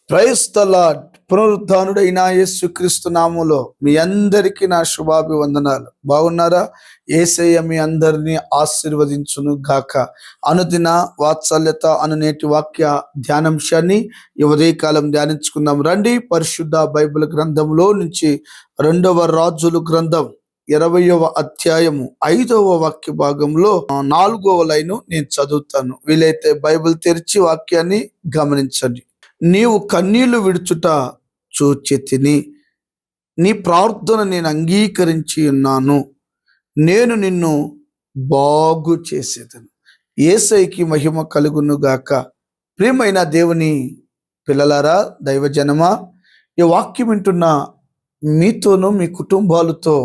Praise the lord. పునరుద్ధానుడైన యేసుక్రీస్తు నామములో మీ అందరికీ నా శుభాభివందనాలు. బాగున్నారా? యేసయ్య మీ అందరినీ ఆశీర్వదించును గాక. అనుదిన వాత్సల్యత అను నేటి వాక్య ధ్యానాంశాన్ని ఈ ఉదయకాలం ధ్యానించుకుందాం రండి. పరిశుద్ధ బైబిల్ గ్రంథంలో నుంచి 2వ రాజులు గ్రంథం 20వ అధ్యాయము 5వ వాక్య భాగంలో 4వ లైను నేను చదువుతాను. వీలైతే బైబిల్ తెరిచి వాక్యాన్ని గమనించండి. నీవు కన్నీళ్లు విడుచుట చూచి తిని, నీ ప్రార్థన నేను అంగీకరించి ఉన్నాను, నేను నిన్ను బాగు చేసేదను. యేసయ్యకి మహిమ కలుగును గాక. ప్రియమైన దేవుని పిల్లలారా, దైవజనమా, ఈ వాక్యం వింటున్న మీతోనూ మీ కుటుంబాలతో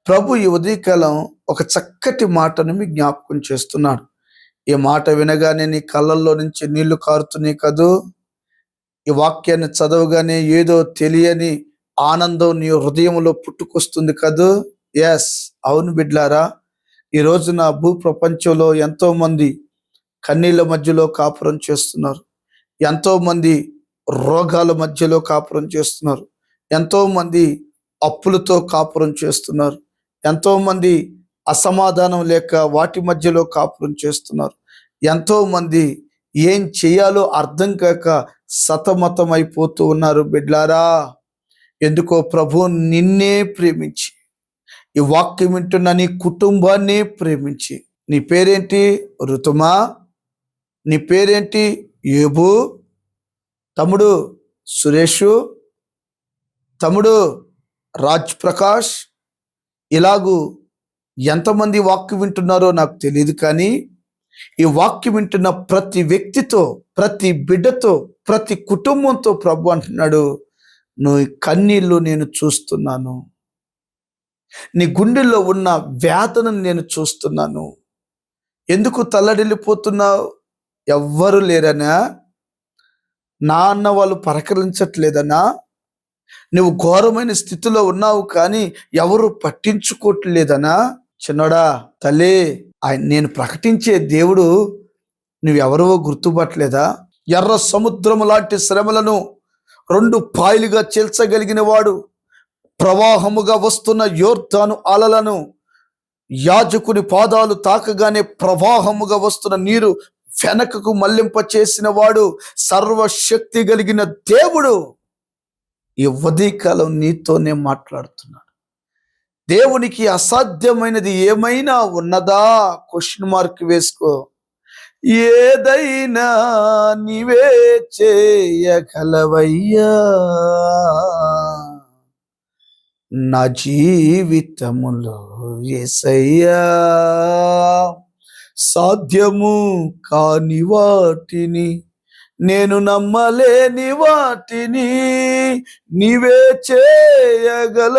ప్రభు ఈ ఉదయకాలం ఒక చక్కటి మాటను మీ జ్ఞాపకం చేస్తున్నాడు. ఈ మాట వినగానే నీ కళ్ళల్లో నుంచి నీళ్లు కారుతున్నాయి కదూ. ఈ వాక్యాన్ని చదవగానే ఏదో తెలియని ఆనందం నీ హృదయంలో పుట్టుకొస్తుంది కదూ. ఎస్, అవును బిడ్లారా. ఈ రోజున భూ ప్రపంచంలో ఎంతో మంది కన్నీళ్ళ మధ్యలో కాపురం చేస్తున్నారు. ఎంతో మంది రోగాల మధ్యలో కాపురం చేస్తున్నారు. ఎంతో మంది అప్పులతో కాపురం చేస్తున్నారు. ఎంతో మంది అసమాధానం లేక వాటి మధ్యలో కాపురం చేస్తున్నారు. ఎంతో మంది ఏం చేయాలో అర్థం కాక సతమతమైపోతూ ఉన్నారు బిడ్లారా. ఎందుకో ప్రభు నిన్నే ప్రేమించి, ఈ వాక్యం వింటున్న నీ కుటుంబాన్ని ప్రేమించి, నీ పేరేంటి? ఋతుమా. నీ పేరేంటి? ఏబు. తమ్ముడు సురేషు, తమ్ముడు రాజ్ ప్రకాష్. ఇలాగూ ఎంతమంది వాక్యం వింటున్నారో నాకు తెలియదు, కానీ ఈ వాక్యం వింటున్న ప్రతి వ్యక్తితో, ప్రతి బిడ్డతో, ప్రతి కుటుంబంతో ప్రభు అంటున్నాడు, నువ్వు కన్నీళ్ళు నేను చూస్తున్నాను, నీ గుండెల్లో ఉన్న వేదనను నేను చూస్తున్నాను. ఎందుకు తల్లడిల్లిపోతున్నావు? ఎవ్వరు లేరనా? నా అన్న వాళ్ళు పలకరించట్లేదనా? నువ్వు ఘోరమైన స్థితిలో ఉన్నావు, కానీ ఎవరు పట్టించుకోవట్లేదనా? చిన్నోడా, తల్లి, నేను ప్రకటించే దేవుడు నువ్వెవరో గుర్తుపట్టలేదా? ఎర్ర సముద్రము లాంటి శ్రమలను 2 పాయలుగా చీల్చగలిగిన వాడు, ప్రవాహముగా వస్తున్న యోర్దాను అలలను యాజకుని పాదాలు తాకగానే ప్రవాహముగా వస్తున్న నీరు వెనకకు మళ్లింప చేసిన వాడు, సర్వశక్తి కలిగిన దేవుడు ఈ ఉదయకాలం నీతోనే మాట్లాడుతున్నాడు. దేవునికి అసాధ్యమైనది ఏమైనా ఉన్నదా? క్వశ్చన్ మార్క్ వేసుకో. ఏదైనా నీవే చేయగలవయ్యా, నా జీవితములో యేసయ్యా. సాధ్యము కాని వాటిని, నేను నమ్మలేని వాటిని నీవే చేయగలవయ్యా,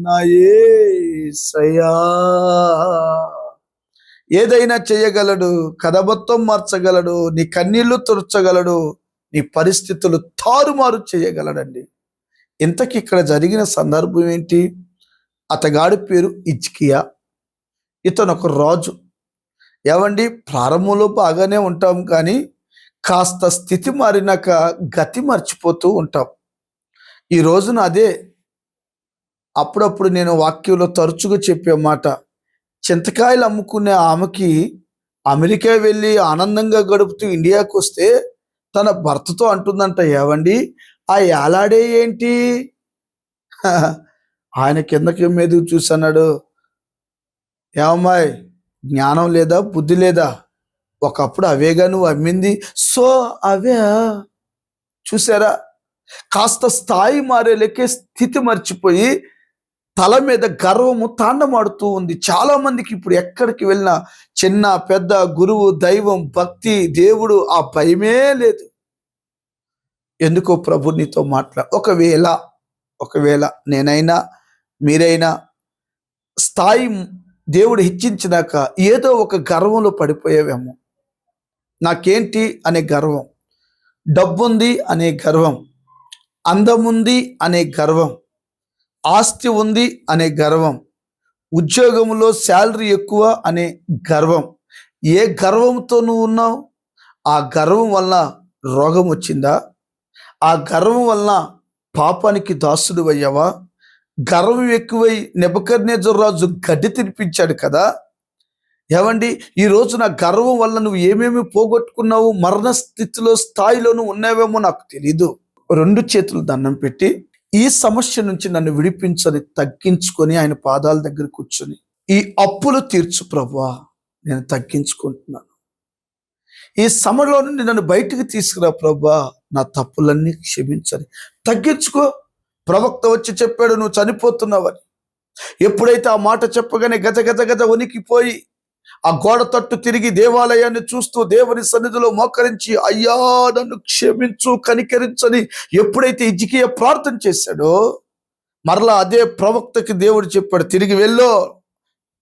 నా యేసయ్యా. ఏదైనా చేయగలడు, కథ మొత్తం మార్చగలడు, నీ కన్నీళ్లు తుడచగలడు, నీ పరిస్థితులు తారుమారు చేయగలడండి. ఇంతకీ ఇక్కడ జరిగిన సందర్భం ఏంటి? అతగాడి పేరు హిజ్కియా. ఇతను ఒక రాజు. ఏవండి, ప్రారంభంలో బాగానే ఉంటాం, కానీ కాస్త స్థితి మారినాక గతి మర్చిపోతూ ఉంటాం. ఈ రోజున అదే అప్పుడప్పుడు నేను వాక్యంలో తరచుగా చెప్పే మాట. చింతకాయలు అమ్ముకునే ఆమెకి అమెరికా వెళ్ళి ఆనందంగా గడుపుతూ ఇండియాకు వస్తే తన భర్తతో అంటుందంట, ఏవండి, ఆ ఏలాడే ఏంటి? ఆయన కిందకి మీద చూసన్నాడు, ఏమమ్మాయి, జ్ఞానం లేదా, బుద్ధి లేదా? ఒకప్పుడు అవేగా నువ్వు అమ్మింది. సో అవే. చూసారా? కాస్త స్థాయి మారే లెక్కే స్థితి మర్చిపోయి తల మీద గర్వము తాండమాడుతూ ఉంది. చాలా మందికి ఇప్పుడు ఎక్కడికి వెళ్ళినా చిన్న పెద్ద, గురువు, దైవం, భక్తి, దేవుడు, ఆ భయమే లేదు. ఎందుకో ప్రభు నీతో ఒకవేళ నేనైనా మీరైనా స్థాయి దేవుడు హెచ్చించినాక ఏదో ఒక గర్వంలో పడిపోయేవేమో. నాకేంటి అనే గర్వం, డబ్బుంది అనే గర్వం, అందముంది అనే గర్వం, ఆస్తి ఉంది అనే గర్వం, ఉద్యోగంలో శాలరీ ఎక్కువ అనే గర్వం. ఏ గర్వంతో నువ్వు ఉన్నావు? ఆ గర్వం వల్ల రోగం వచ్చిందా? ఆ గర్వం వలన పాపానికి దాసుడు అయ్యావా? గర్వం ఎక్కువై నెబుకద్నెజరు రాజు గడ్డి తినిపించాడు కదా. ఏవండి, ఈ రోజు నా గర్వం వల్ల నువ్వు ఏమేమి పోగొట్టుకున్నావు, మరణ స్థాయిలో నువ్వు ఉన్నావేమో నాకు తెలీదు. 2 చేతులు దండం పెట్టి, ఈ సమస్య నుంచి నన్ను విడిపించని తగ్గించుకొని ఆయన పాదాల దగ్గర కూర్చొని, ఈ అప్పులు తీర్చు ప్రభువా, నేను తగ్గించుకుంటున్నాను. ఈ సమలో నుండి నన్ను బయటికి తీసుకురా ప్రభువా, నా తప్పులన్నీ క్షమించని తగ్గించుకో. ప్రవక్త వచ్చి చెప్పాడు, నువ్వు చనిపోతున్నావని. ఎప్పుడైతే ఆ మాట చెప్పగానే గజ గజ గజ వణికిపోయి ఆ గోడ తట్టు తిరిగి దేవాలయాన్ని చూస్తూ దేవుని సన్నిధిలో మోకరించి, అయ్యా నన్ను క్షమించు, కనికరించని ఎప్పుడైతే హిజ్కియా ప్రార్థన చేశాడో, మరలా అదే ప్రవక్తకి దేవుడు చెప్పాడు, తిరిగి వెళ్ళో,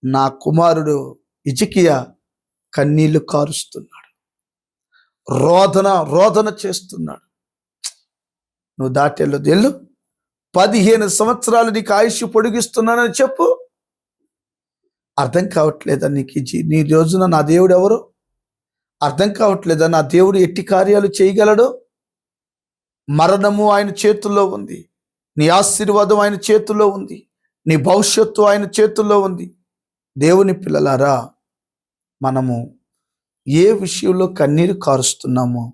నా కుమారుడు హిజ్కియా కన్నీళ్లు కారుస్తున్నాడు, రోదన చేస్తున్నాడు. నువ్వు దాటెళ్ళు 15 సంవత్సరాలు నీకు ఆయుష్ పొడిగిస్తున్నానని చెప్పు. అర్థం కావట్లేదా నీకు? నీ రోజున నా దేవుడు ఎవరు అర్థం కావట్లేదా? నా దేవుడు ఎట్టి కార్యాలు చేయగలడు? మరణము ఆయన చేతుల్లో ఉంది, నీ ఆశీర్వాదం ఆయన చేతుల్లో ఉంది, నీ భవిష్యత్తు ఆయన చేతుల్లో ఉంది. దేవుని పిల్లలారా, మనము ఏ విషయంలో కన్నీరు కారుస్తున్నామో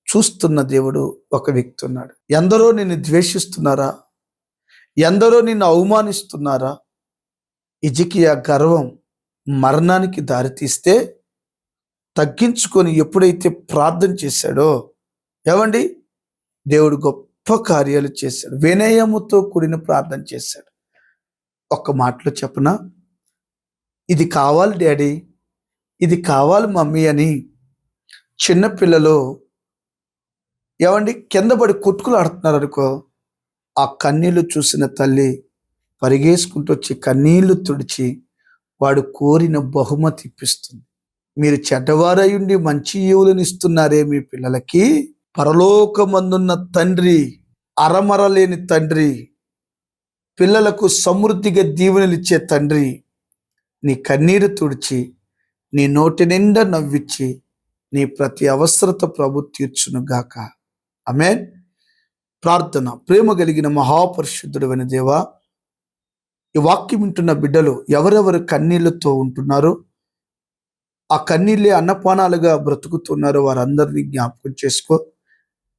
చూస్తున్న దేవుడు ఒక వ్యక్తి ఉన్నాడు. ఎందరో నిన్ను ద్వేషిస్తున్నారా? ఎందరో నిన్ను అవమానిస్తున్నారా? హిజ్కియా గర్వం మరణానికి దారితీస్తే తగ్గించుకొని ఎప్పుడైతే ప్రార్థన చేశాడో, ఏమండి, దేవుడు గొప్ప కార్యాలు చేశాడు. వినయముతో కూడిన ప్రార్థన చేశాడు. ఒక్క మాటలో చెప్పనా, ఇది కావాలి డాడీ, ఇది కావాలి మమ్మీ అని చిన్నపిల్లలు ఏమండి కింద పడి కొట్టుకులు ఆడుతున్నారు అనుకో, ఆ కన్నీళ్లు చూసిన తల్లి పరిగేసుకుంటూ వచ్చి కన్నీళ్లు తుడిచి వాడు కోరిన బహుమతి ఇప్పిస్తుంది. మీరు చెడ్డవారయుండి మంచి ఈవులను ఇస్తున్నారే మీ పిల్లలకి, పరలోకమందున్న తండ్రి, అరమరలేని తండ్రి, పిల్లలకు సమృద్ధిగా దీవెనలు ఇచ్చే తండ్రి, నీ కన్నీరు తుడిచి నీ నోటి నిండా నవ్విచ్చి నీ ప్రతి అవసరత ప్రభు తీర్చునుగాక. ఆమేన్. ప్రార్థన. ప్రేమ కలిగిన మహాపరిశుద్ధుడైన దేవా, ఈ వాక్యం వింటున్న బిడ్డలు ఎవరెవరు కన్నీళ్లతో ఉంటున్నారో, ఆ కన్నీళ్ళే అన్నపానాలుగా బ్రతుకుతున్నారో వారందరినీ జ్ఞాపకం చేసుకో.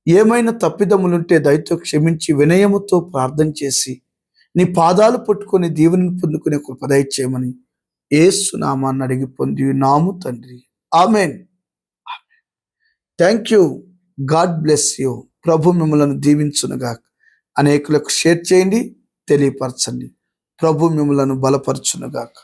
ఏమైనా తప్పిదములుంటే దయతో క్షమించి వినయముతో ప్రార్థన చేసి నీ పాదాలు పట్టుకొని దీవెనను పొందుకునే కృప దయచేయమని యేసు నామాన్ని అడిగి పొంది నాము తండ్రి. Amen. Thank you. God bless you. ప్రభు మిమ్మల్ని దీవించునుగా. అనేకులకు షేర్ చేయండి, తెలియపరచండి. ప్రభు మిమ్మలను బలపరచునుగాక.